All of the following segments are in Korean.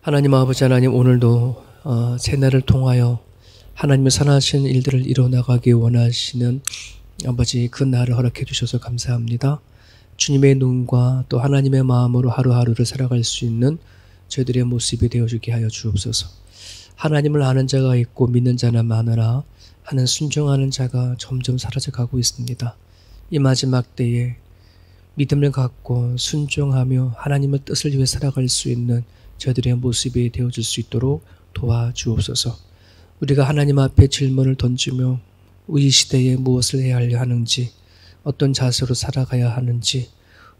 하나님 아버지 하나님, 오늘도 새날을 통하여 하나님의 선하신 일들을 이뤄나가기 원하시는 아버지, 그 날을 허락해 주셔서 감사합니다. 주님의 눈과 또 하나님의 마음으로 하루하루를 살아갈 수 있는 저희들의 모습이 되어주게 하여 주옵소서. 하나님을 아는 자가 있고 믿는 자는 많으나 하는 순종하는 자가 점점 사라져가고 있습니다. 이 마지막 때에 믿음을 갖고 순종하며 하나님의 뜻을 위해 살아갈 수 있는 저희들의 모습이 되어줄 수 있도록 도와주옵소서. 우리가 하나님 앞에 질문을 던지며 이 시대에 무엇을 해야 하는지, 어떤 자세로 살아가야 하는지,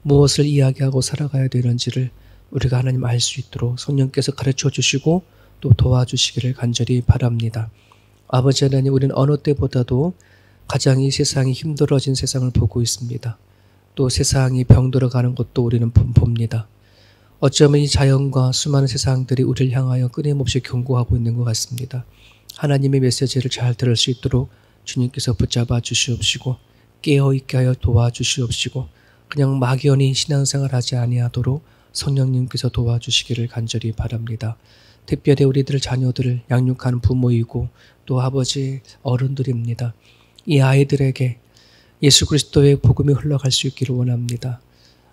무엇을 이야기하고 살아가야 되는지를 우리가 하나님 알 수 있도록 성령께서 가르쳐 주시고 또 도와주시기를 간절히 바랍니다. 아버지 하나님, 우리는 어느 때보다도 가장 이 세상이 힘들어진 세상을 보고 있습니다. 또 세상이 병들어가는 것도 우리는 봅니다. 어쩌면 이 자연과 수많은 세상들이 우리를 향하여 끊임없이 경고하고 있는 것 같습니다. 하나님의 메시지를 잘 들을 수 있도록 주님께서 붙잡아 주시옵시고 깨어있게 하여 도와주시옵시고 그냥 막연히 신앙생활 하지 아니하도록 성령님께서 도와주시기를 간절히 바랍니다. 특별히 우리들 자녀들을 양육하는 부모이고 또 아버지 어른들입니다. 이 아이들에게 예수 그리스도의 복음이 흘러갈 수 있기를 원합니다.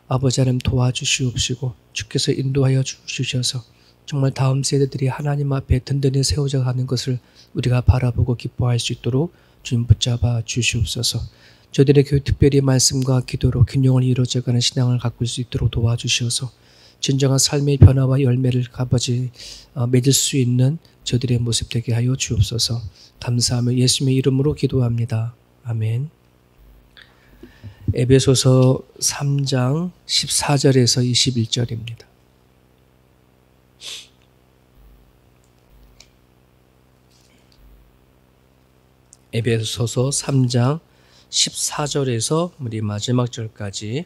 아버지 하나님 도와주시옵시고 주께서 인도하여 주셔서 정말 다음 세대들이 하나님 앞에 든든히 세워져 가는 것을 우리가 바라보고 기뻐할 수 있도록 주님 붙잡아 주시옵소서. 저들의 교회 특별히 말씀과 기도로 균형을 이루어져가는 신앙을 가꿀 수 있도록 도와주셔서 진정한 삶의 변화와 열매를 아버지 맺을 수 있는 저들의 모습 되게 하여 주옵소서. 감사하며 예수님의 이름으로 기도합니다. 아멘. 에베소서 3장 14절에서 21절입니다. 에베소서 3장 14절에서 우리 마지막 절까지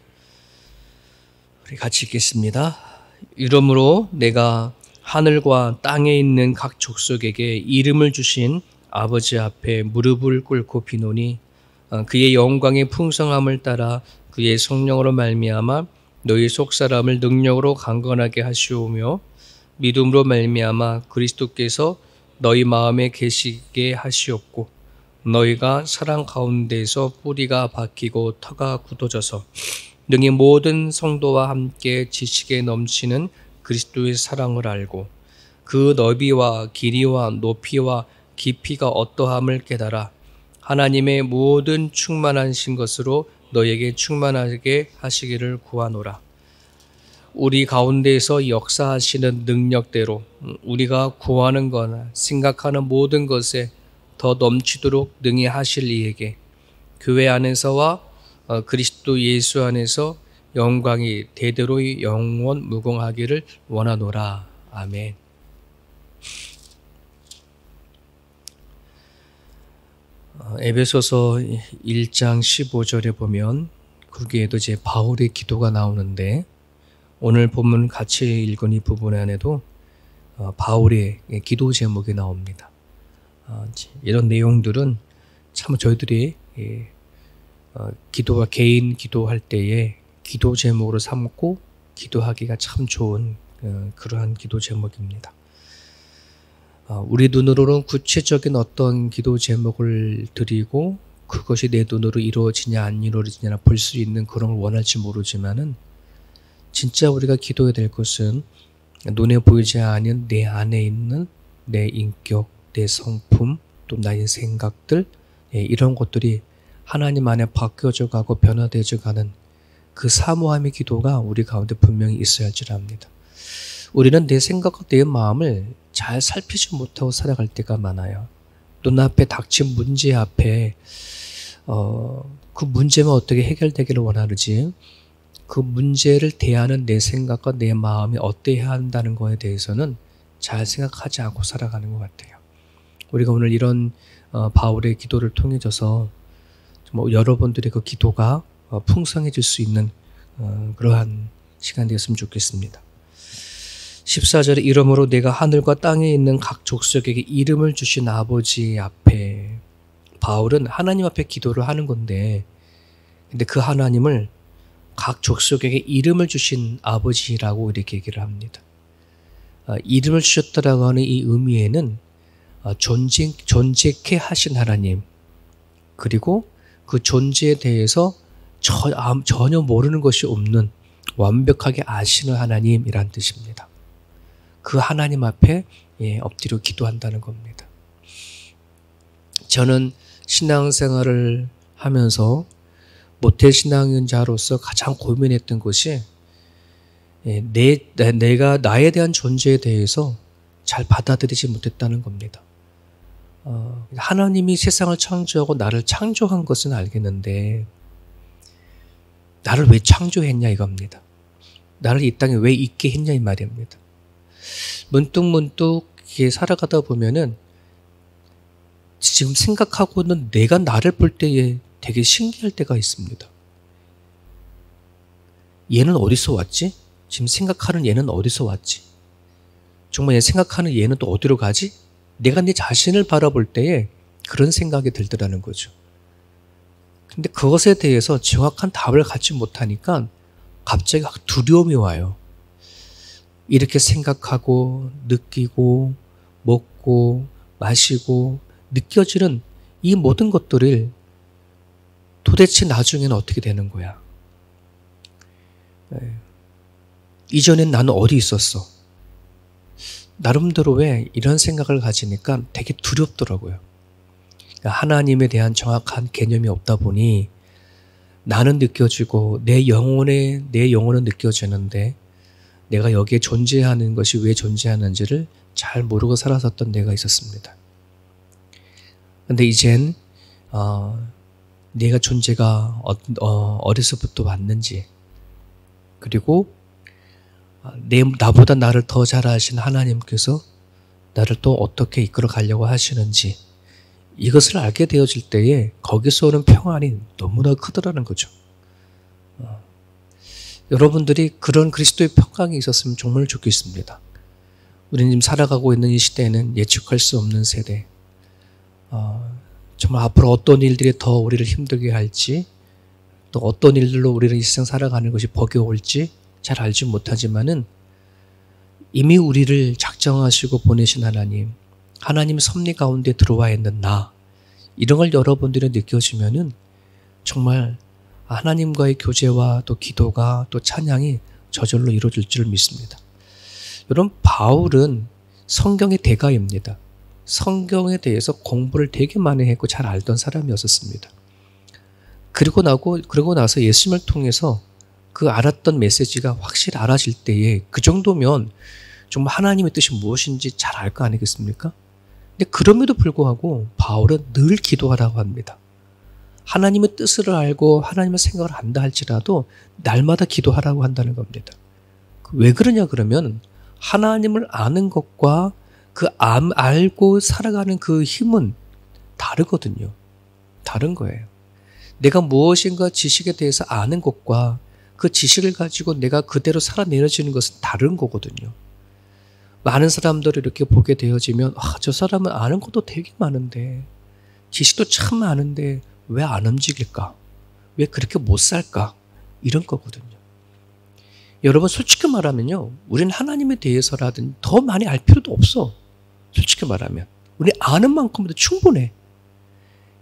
우리 같이 읽겠습니다. 이러므로 내가 하늘과 땅에 있는 각 족속에게 이름을 주신 아버지 앞에 무릎을 꿇고 비노니 그의 영광의 풍성함을 따라 그의 성령으로 말미암아 너희 속사람을 능력으로 강건하게 하시오며 믿음으로 말미암아 그리스도께서 너희 마음에 계시게 하시옵고 너희가 사랑 가운데서 뿌리가 박히고 터가 굳어져서 능히 모든 성도와 함께 지식에 넘치는 그리스도의 사랑을 알고 그 너비와 길이와 높이와 깊이가 어떠함을 깨달아 하나님의 모든 충만하신 것으로 너에게 충만하게 하시기를 구하노라. 우리 가운데에서 역사하시는 능력대로 우리가 구하는 거나 생각하는 모든 것에 더 넘치도록 능히 하실 이에게 교회 안에서와 그리스도 예수 안에서 영광이 대대로 영원 무궁하기를 원하노라. 아멘. 에베소서 1장 15절에 보면 거기에도 이제 바울의 기도가 나오는데 오늘 본문 같이 읽은 이 부분 안에도 바울의 기도 제목이 나옵니다. 이런 내용들은 참 저희들이 기도와 개인 기도할 때에 기도 제목으로 삼고 기도하기가 참 좋은 그러한 기도 제목입니다. 우리 눈으로는 구체적인 어떤 기도 제목을 드리고 그것이 내 눈으로 이루어지냐 안 이루어지냐 볼 수 있는 그런 걸 원할지 모르지만은 진짜 우리가 기도해야 될 것은 눈에 보이지 않는 내 안에 있는 내 인격, 내 성품, 또 나의 생각들 이런 것들이 하나님 안에 바뀌어져 가고 변화되어져 가는 그 사모함의 기도가 우리 가운데 분명히 있어야 할 줄 압니다. 우리는 내 생각과 내 마음을 잘 살피지 못하고 살아갈 때가 많아요. 눈앞에 닥친 문제 앞에 그 문제만 어떻게 해결되기를 원하는지 그 문제를 대하는 내 생각과 내 마음이 어때야 한다는 거에 대해서는 잘 생각하지 않고 살아가는 것 같아요. 우리가 오늘 이런 바울의 기도를 통해져서 정말 여러분들의 그 기도가 풍성해질 수 있는 그러한 시간 되었으면 좋겠습니다. 14절에 이러므로 내가 하늘과 땅에 있는 각 족속에게 이름을 주신 아버지 앞에 바울은 하나님 앞에 기도를 하는 건데 근데 그 하나님을 각 족속에게 이름을 주신 아버지라고 이렇게 얘기를 합니다. 이름을 주셨다라고 하는 이 의미에는 존재케 하신 하나님, 그리고 그 존재에 대해서 전혀 모르는 것이 없는 완벽하게 아시는 하나님이란 뜻입니다. 그 하나님 앞에 엎드려 기도한다는 겁니다. 저는 신앙생활을 하면서 모태신앙자로서 가장 고민했던 것이 내가 나에 대한 존재에 대해서 잘 받아들이지 못했다는 겁니다. 하나님이 세상을 창조하고 나를 창조한 것은 알겠는데 나를 왜 창조했냐 이겁니다. 나를 이 땅에 왜 있게 했냐 이 말입니다. 문득 이렇게 살아가다 보면은 지금 생각하고는 내가 나를 볼 때에 되게 신기할 때가 있습니다. 얘는 어디서 왔지? 지금 생각하는 얘는 어디서 왔지? 정말 얘 생각하는 얘는 또 어디로 가지? 내가 내 자신을 바라볼 때에 그런 생각이 들더라는 거죠. 근데 그것에 대해서 정확한 답을 갖지 못하니까 갑자기 두려움이 와요. 이렇게 생각하고 느끼고 먹고 마시고 느껴지는 이 모든 것들을 도대체 나중에는 어떻게 되는 거야? 이전엔 나는 어디 있었어? 나름대로 왜 이런 생각을 가지니까 되게 두렵더라고요. 그러니까 하나님에 대한 정확한 개념이 없다 보니 나는 느껴지고 내 영혼은 느껴지는데 내가 여기에 존재하는 것이 왜 존재하는지를 잘 모르고 살았었던 때가 있었습니다. 근데 이젠 내가 존재가 어디서부터 왔는지, 그리고 나보다 나를 더 잘 아신 하나님께서 나를 또 어떻게 이끌어 가려고 하시는지, 이것을 알게 되어질 때에 거기서 오는 평안이 너무나 크더라는 거죠. 여러분들이 그런 그리스도의 평강이 있었으면 정말 좋겠습니다. 우리는 지금 살아가고 있는 이 시대에는 예측할 수 없는 세대, 정말 앞으로 어떤 일들이 더 우리를 힘들게 할지, 또 어떤 일들로 우리는 이 세상 살아가는 것이 버거울지 잘 알지 못하지만은 이미 우리를 작정하시고 보내신 하나님 섭리 가운데 들어와 있는 이런 걸 여러분들이 느껴지면은 정말 하나님과의 교제와 또 기도가 또 찬양이 저절로 이루어질 줄 믿습니다. 여러분, 바울은 성경의 대가입니다. 성경에 대해서 공부를 되게 많이 했고 잘 알던 사람이었습니다. 그리고 나서 예수님을 통해서 그 알았던 메시지가 확실히 알아질 때에 그 정도면 정말 하나님의 뜻이 무엇인지 잘 알 거 아니겠습니까? 근데 그럼에도 불구하고 바울은 늘 기도하라고 합니다. 하나님의 뜻을 알고 하나님의 생각을 안다 할지라도 날마다 기도하라고 한다는 겁니다. 왜 그러냐 그러면 하나님을 아는 것과 그 알고 살아가는 그 힘은 다르거든요. 다른 거예요. 내가 무엇인가 지식에 대해서 아는 것과 그 지식을 가지고 내가 그대로 살아내려지는 것은 다른 거거든요. 많은 사람들을 이렇게 보게 되어지면 저 사람은 아는 것도 되게 많은데 지식도 참 많은데 왜 안 움직일까? 왜 그렇게 못 살까? 이런 거거든요. 여러분, 솔직히 말하면요, 우리는 하나님에 대해서라든 더 많이 알 필요도 없어. 솔직히 말하면 우리 아는 만큼도 충분해.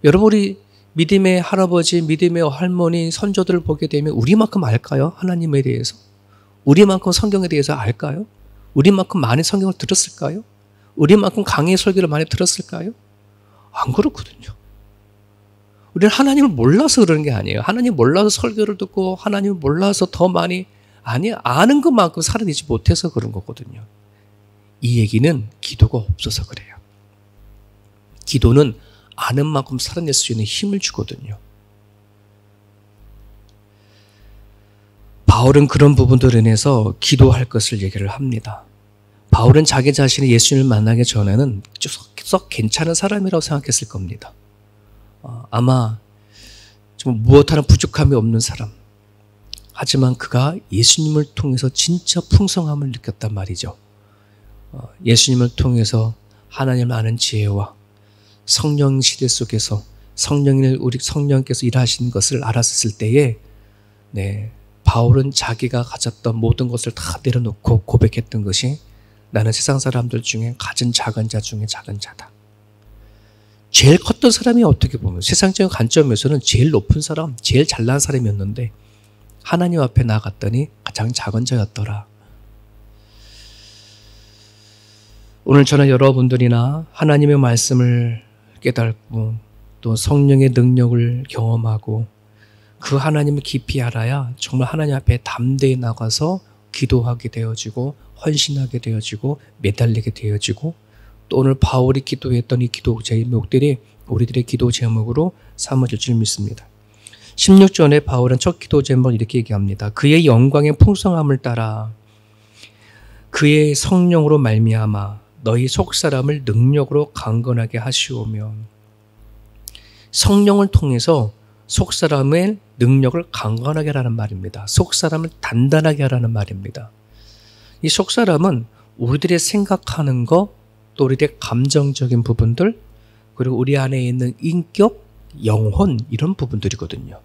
여러분, 우리 믿음의 할아버지, 믿음의 할머니, 선조들을 보게 되면 우리만큼 알까요? 하나님에 대해서? 우리만큼 성경에 대해서 알까요? 우리만큼 많이 성경을 들었을까요? 우리만큼 강의 설교를 많이 들었을까요? 안 그렇거든요. 우리는 하나님을 몰라서 그러는 게 아니에요. 하나님 몰라서 설교를 듣고 하나님을 몰라서 더 많이 아는 것만큼 살아내지 못해서 그런 거거든요. 이 얘기는 기도가 없어서 그래요. 기도는 아는 만큼 살아낼 수 있는 힘을 주거든요. 바울은 그런 부분들에 인해서 기도할 것을 얘기를 합니다. 바울은 자기 자신이 예수님을 만나기 전에는 썩 괜찮은 사람이라고 생각했을 겁니다. 아마 좀 무엇 하나 부족함이 없는 사람. 하지만 그가 예수님을 통해서 진짜 풍성함을 느꼈단 말이죠. 예수님을 통해서 하나님을 아는 지혜와 성령 시대 속에서 성령께서 일하시는 것을 알았을 때에 바울은 자기가 가졌던 모든 것을 다 내려놓고 고백했던 것이 나는 세상 사람들 중에 가진 작은 자 중에 작은 자다. 제일 컸던 사람이 어떻게 보면 세상적인 관점에서는 제일 높은 사람, 제일 잘난 사람이었는데 하나님 앞에 나아갔더니 가장 작은 자였더라. 오늘 저는 여러분들이나 하나님의 말씀을 깨닫고 또 성령의 능력을 경험하고 그 하나님을 깊이 알아야 정말 하나님 앞에 담대히 나가서 기도하게 되어지고 헌신하게 되어지고 매달리게 되어지고 또 오늘 바울이 기도했던 이 기도 제목들이 우리들의 기도 제목으로 삼아질 줄 믿습니다. 16절에 바울은 첫 기도 제목을 이렇게 얘기합니다. 그의 영광의 풍성함을 따라 그의 성령으로 말미암아 너희 속사람을 능력으로 강건하게 하시오며 성령을 통해서 속사람의 능력을 강건하게 하라는 말입니다. 속사람을 단단하게 하라는 말입니다. 이 속사람은 우리들의 생각하는 것, 또 우리들의 감정적인 부분들, 그리고 우리 안에 있는 인격, 영혼 이런 부분들이거든요.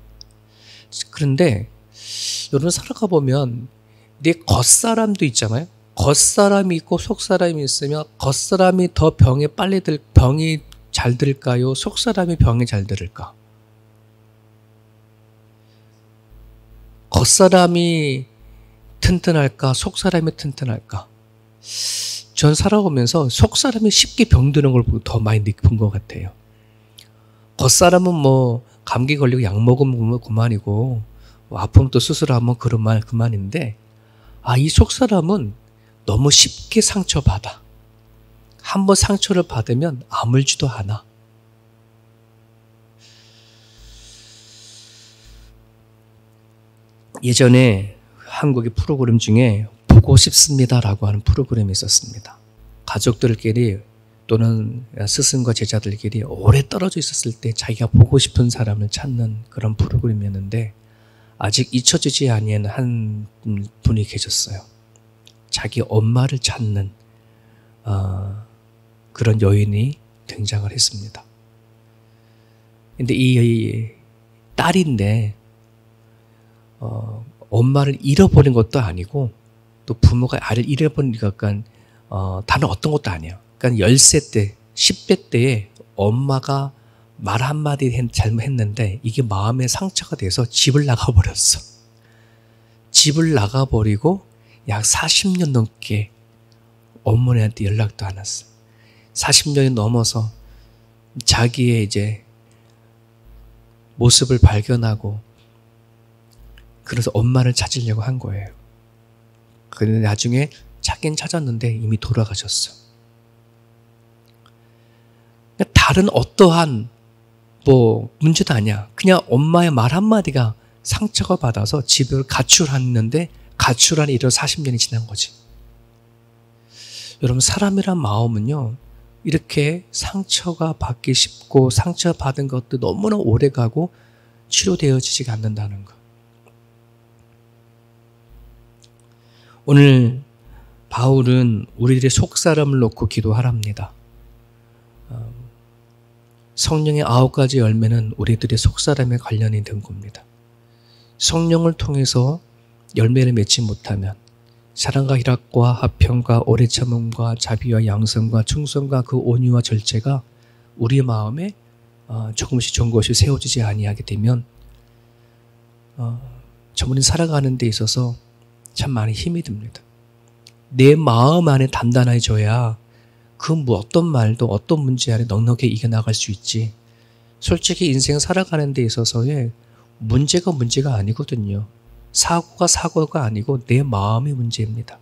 그런데 여러분 살아가 보면 내 겉사람도 있잖아요. 겉사람이 있고 속사람이 있으면 겉사람이 더 병이 잘 들까요? 속사람이 병이 잘 들을까? 겉사람이 튼튼할까? 속사람이 튼튼할까? 전 살아오면서 속사람이 쉽게 병드는 걸 더 많이 느낀 것 같아요. 겉사람은 뭐 감기 걸리고 약 먹으면 그만이고 아프면 또 수술하면 그만인데 이 속사람은 너무 쉽게 상처받아. 한번 상처를 받으면 아물지도 않아. 예전에 한국의 프로그램 중에 보고 싶습니다라고 하는 프로그램이 있었습니다. 가족들끼리 또는 스승과 제자들끼리 오래 떨어져 있었을 때 자기가 보고 싶은 사람을 찾는 그런 프로그램이었는데 아직 잊혀지지 아니한 한 분이 계셨어요. 자기 엄마를 찾는 그런 여인이 등장을 했습니다. 근데 이 딸인데 엄마를 잃어버린 것도 아니고 또 부모가 아이를 잃어버리니까 다른 어떤 것도 아니에요. 그러니까 10세 때, 10대 때에 엄마가 말 한마디 잘못했는데 이게 마음에 상처가 돼서 집을 나가버렸어. 집을 나가버리고 약 40년 넘게 어머니한테 연락도 안 왔어. 40년이 넘어서 자기의 이제 모습을 발견하고 그래서 엄마를 찾으려고 한 거예요. 그런데 나중에 찾긴 찾았는데 이미 돌아가셨어. 다른 어떠한 문제도 아니야. 그냥 엄마의 말 한마디가 상처가 받아서 집을 가출했는데 가출한 일로 40년이 지난 거지. 여러분 사람이란 마음은요. 이렇게 상처가 받기 쉽고 상처받은 것도 너무나 오래가고 치료되어지지가 않는다는 거. 오늘 바울은 우리들의 속사람을 놓고 기도하랍니다. 성령의 9가지 열매는 우리들의 속사람에 관련이 된 겁니다. 성령을 통해서 열매를 맺지 못하면 사랑과 희락과 화평과 오래 참음과 자비와 양성과 충성과 그 온유와 절제가 우리 마음에 조금씩 좋은 것이 세워지지 아니하게 되면 저분이 살아가는 데 있어서 참 많이 힘이 듭니다. 내 마음 안에 단단해져야 어떤 말도 어떤 문제 안에 넉넉히 이겨나갈 수 있지. 솔직히 인생 살아가는 데 있어서의 문제가 아니거든요. 사고가 아니고 내 마음이 문제입니다.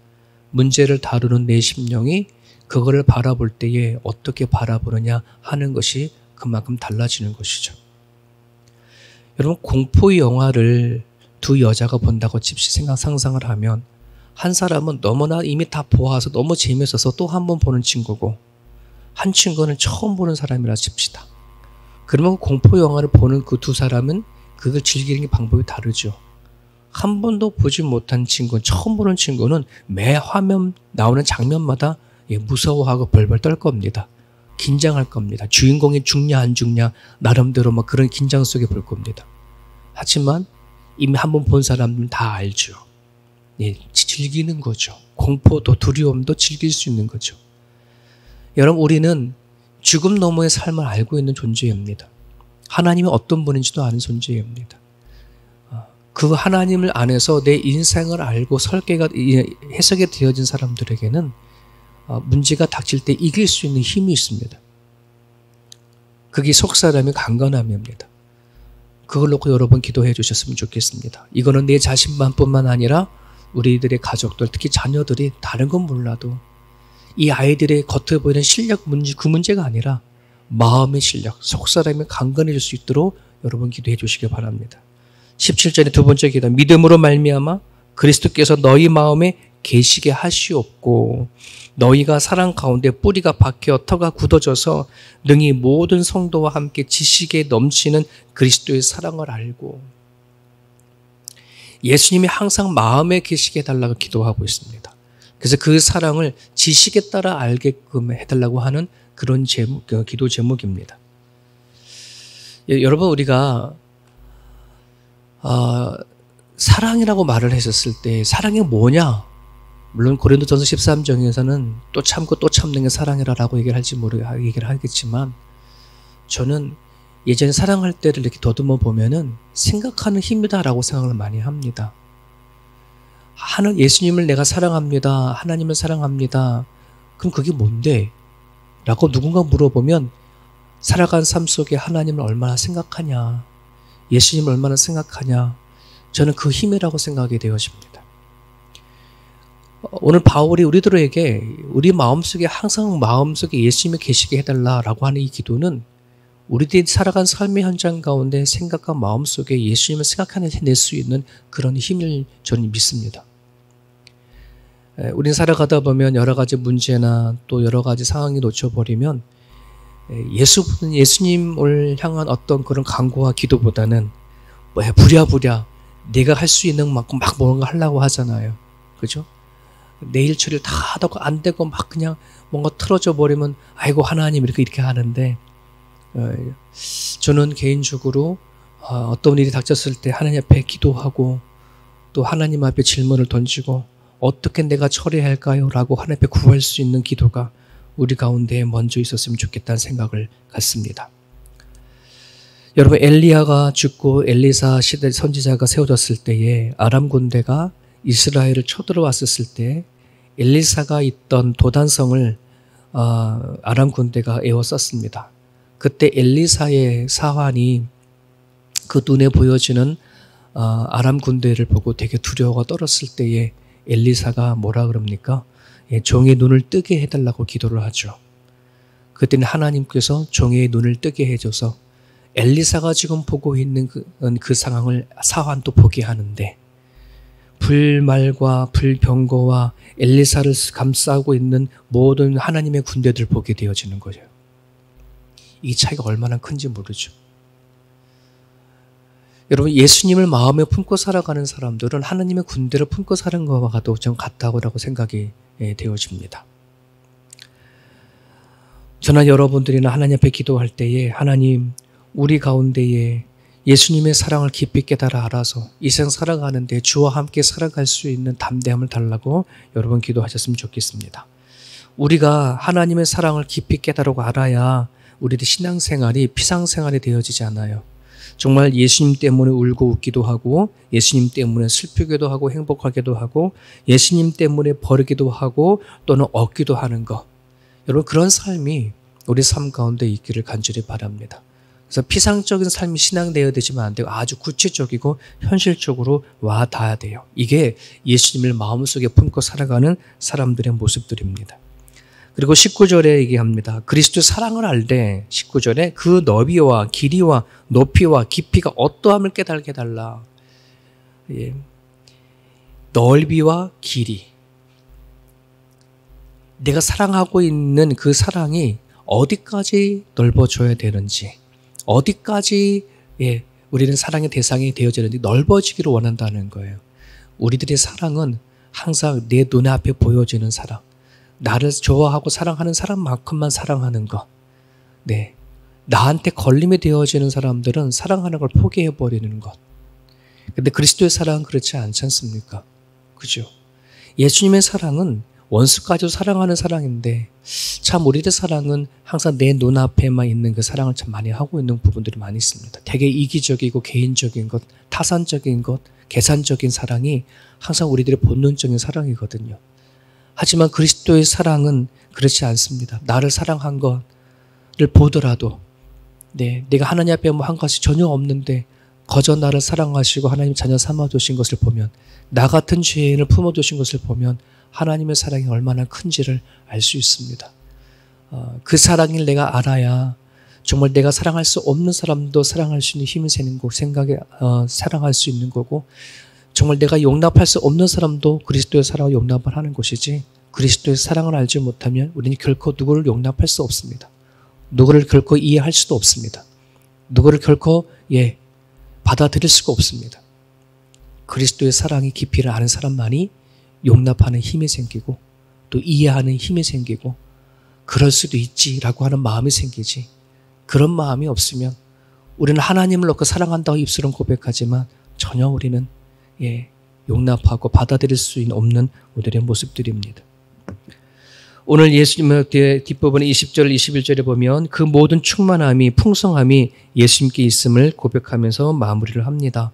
문제를 다루는 내 심령이 그거를 바라볼 때에 어떻게 바라보느냐 하는 것이 그만큼 달라지는 것이죠. 여러분 공포 영화를 두 여자가 본다고 상상을 하면 한 사람은 너무나 이미 다 보아서 너무 재미있어서 또 한 번 보는 친구고 한 친구는 처음 보는 사람이라 칩시다. 그러면 공포 영화를 보는 그 두 사람은 그걸 즐기는 방법이 다르죠. 한 번도 보지 못한 친구, 처음 보는 친구는 매 화면 나오는 장면마다 무서워하고 벌벌 떨 겁니다. 긴장할 겁니다. 주인공이 죽냐 안 죽냐 나름대로 그런 긴장 속에 볼 겁니다. 하지만 이미 한 번 본 사람들은 다 알죠. 즐기는 거죠. 공포도 두려움도 즐길 수 있는 거죠. 여러분, 우리는 죽음 너머의 삶을 알고 있는 존재입니다. 하나님이 어떤 분인지도 아는 존재입니다. 그 하나님을 안에서 내 인생을 알고 해석이 되어진 사람들에게는 문제가 닥칠 때 이길 수 있는 힘이 있습니다. 그게 속사람의 강건함입니다. 그걸 놓고 여러분 기도해 주셨으면 좋겠습니다. 이거는 내 자신만뿐만 아니라 우리들의 가족들, 특히 자녀들이 다른 건 몰라도 이 아이들의 겉에 보이는 실력 문제, 그 문제가 아니라 마음의 실력, 속사람이 강건해질 수 있도록 여러분 기도해 주시기 바랍니다. 17절의 두 번째 기도, 믿음으로 말미암아 그리스도께서 너희 마음에 계시게 하시옵고 너희가 사랑 가운데 뿌리가 박혀 터가 굳어져서 능히 모든 성도와 함께 지식에 넘치는 그리스도의 사랑을 알고. 예수님이 항상 마음에 계시게 해달라고 기도하고 있습니다. 그래서 그 사랑을 지식에 따라 알게끔 해달라고 하는 그런 기도 제목입니다. 여러분, 우리가 사랑이라고 말을 했었을 때 사랑이 뭐냐? 물론 고린도전서 13장에서는 또 참고 또 참는 게 사랑이라고 얘기를 하겠지만, 저는 예전에 사랑할 때를 이렇게 더듬어 보면은 생각하는 힘이다라고 생각을 많이 합니다. 예수님을 내가 사랑합니다. 하나님을 사랑합니다. 그럼 그게 뭔데? 라고 누군가 물어보면 살아간 삶 속에 하나님을 얼마나 생각하냐, 예수님을 얼마나 생각하냐, 저는 그 힘이라고 생각이 되어집니다. 오늘 바울이 우리들에게 우리 마음속에 항상 마음속에 예수님이 계시게 해달라라고 하는 이 기도는 우리들이 살아간 삶의 현장 가운데 생각과 마음속에 예수님을 생각해낼 수 있는 그런 힘을 저는 믿습니다. 우리는 살아가다 보면 여러 가지 문제나 또 여러 가지 상황이 놓쳐버리면 예수님을 향한 어떤 그런 간구와 기도보다는 부랴부랴 내가 할 수 있는 만큼 막 뭔가 하려고 하잖아요. 그죠? 내일 처리를 다 하다가 안 되고 막 그냥 뭔가 틀어져 버리면 아이고 하나님 이렇게 하는데, 저는 개인적으로 어떤 일이 닥쳤을 때 하나님 앞에 기도하고 또 하나님 앞에 질문을 던지고 어떻게 내가 처리할까요? 라고 하나님 앞에 구할 수 있는 기도가 우리 가운데 먼저 있었으면 좋겠다는 생각을 갖습니다. 여러분, 엘리야가 죽고 엘리사 시대 선지자가 세워졌을 때에 아람 군대가 이스라엘을 쳐들어왔을 때 엘리사가 있던 도단성을 아람 군대가 에워쌌습니다. 그때 엘리사의 사환이 그 눈에 보여지는 아람 군대를 보고 되게 두려워가 떨었을 때에 엘리사가 뭐라 그럽니까? 종의 눈을 뜨게 해달라고 기도를 하죠. 그때는 하나님께서 종의 눈을 뜨게 해줘서 엘리사가 지금 보고 있는 그 상황을 사환도 보게 하는데, 불말과 불병거와 엘리사를 감싸고 있는 모든 하나님의 군대들 보게 되어지는 거예요. 이 차이가 얼마나 큰지 모르죠. 여러분, 예수님을 마음에 품고 살아가는 사람들은 하나님의 군대를 품고 사는 것과도 좀 같다고 생각이 되어집니다. 저나 여러분들이나 하나님 앞에 기도할 때에 하나님, 우리 가운데에 예수님의 사랑을 깊이 깨달아 알아서 이 세상 살아가는데 주와 함께 살아갈 수 있는 담대함을 달라고 여러분 기도하셨으면 좋겠습니다. 우리가 하나님의 사랑을 깊이 깨달고 알아야 우리의 신앙생활이 피상생활이 되어지지 않아요. 정말 예수님 때문에 울고 웃기도 하고, 예수님 때문에 슬프기도 하고 행복하기도 하고, 예수님 때문에 버리기도 하고 또는 얻기도 하는 것, 여러분 그런 삶이 우리 삶 가운데 있기를 간절히 바랍니다. 그래서 피상적인 삶이 신앙되어야 되지만 안 되고 아주 구체적이고 현실적으로 와 닿아야 돼요. 이게 예수님을 마음속에 품고 살아가는 사람들의 모습들입니다. 그리고 19절에 얘기합니다. 그리스도의 사랑을 알되 19절에 그 너비와 길이와 높이와 깊이가 어떠함을 깨달게 해달라. 넓이와 길이. 내가 사랑하고 있는 그 사랑이 어디까지 넓어져야 되는지, 어디까지 우리는 사랑의 대상이 되어지는지 넓어지기를 원한다는 거예요. 우리들의 사랑은 항상 내 눈앞에 보여지는 사랑, 나를 좋아하고 사랑하는 사람만큼만 사랑하는 것. 나한테 걸림이 되어지는 사람들은 사랑하는 걸 포기해버리는 것. 근데 그리스도의 사랑은 그렇지 않지 않습니까? 그죠? 예수님의 사랑은 원수까지도 사랑하는 사랑인데 참 우리의 사랑은 항상 내 눈앞에만 있는 그 사랑을 참 많이 하고 있는 부분들이 많이 있습니다. 되게 이기적이고 개인적인 것, 타산적인 것, 계산적인 사랑이 항상 우리들의 본능적인 사랑이거든요. 하지만 그리스도의 사랑은 그렇지 않습니다. 나를 사랑한 것을 보더라도 내가 하나님 앞에 뭐 한 것이 전혀 없는데 거저 나를 사랑하시고 하나님 자녀 삼아두신 것을 보면 나 같은 죄인을 품어두신 것을 보면 하나님의 사랑이 얼마나 큰지를 알 수 있습니다. 그 사랑을 내가 알아야 정말 내가 사랑할 수 없는 사람도 사랑할 수 있는 힘이 생기는 거고 사랑할 수 있는 거고 정말 내가 용납할 수 없는 사람도 그리스도의 사랑을 용납을 하는 것이지 그리스도의 사랑을 알지 못하면 우리는 결코 누구를 용납할 수 없습니다. 누구를 결코 이해할 수도 없습니다. 누구를 결코 받아들일 수가 없습니다. 그리스도의 사랑의 깊이를 아는 사람만이 용납하는 힘이 생기고 또 이해하는 힘이 생기고 그럴 수도 있지라고 하는 마음이 생기지 그런 마음이 없으면 우리는 하나님을 놓고 사랑한다고 입술은 고백하지만 전혀 우리는 용납하고 받아들일 수 없는 우리들의 모습들입니다. 오늘 예수님의 뒷부분 20절 21절에 보면 그 모든 충만함이 풍성함이 예수님께 있음을 고백하면서 마무리를 합니다.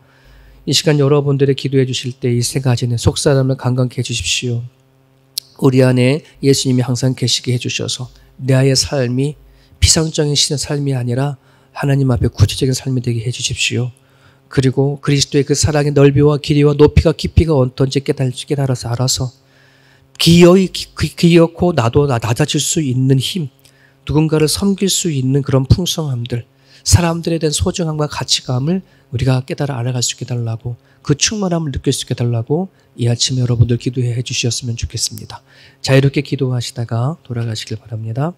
이 시간 여러분들의 기도해 주실 때 이 세 가지는 속사람을 강건케 해 주십시오. 우리 안에 예수님이 항상 계시게 해주셔서 내 아이의 삶이 피상적인 삶이 아니라 하나님 앞에 구체적인 삶이 되게 해주십시오. 그리고 그리스도의 그 사랑의 넓이와 길이와 높이가 깊이가 어떤지 깨달아서 알아서 기어코 나도 낮아질 수 있는 힘, 누군가를 섬길 수 있는 그런 풍성함들, 사람들에 대한 소중함과 가치감을 우리가 깨달아 알아갈 수 있게 해달라고 그 충만함을 느낄 수 있게 해달라고 이 아침에 여러분들 기도해 주셨으면 좋겠습니다. 자유롭게 기도하시다가 돌아가시길 바랍니다.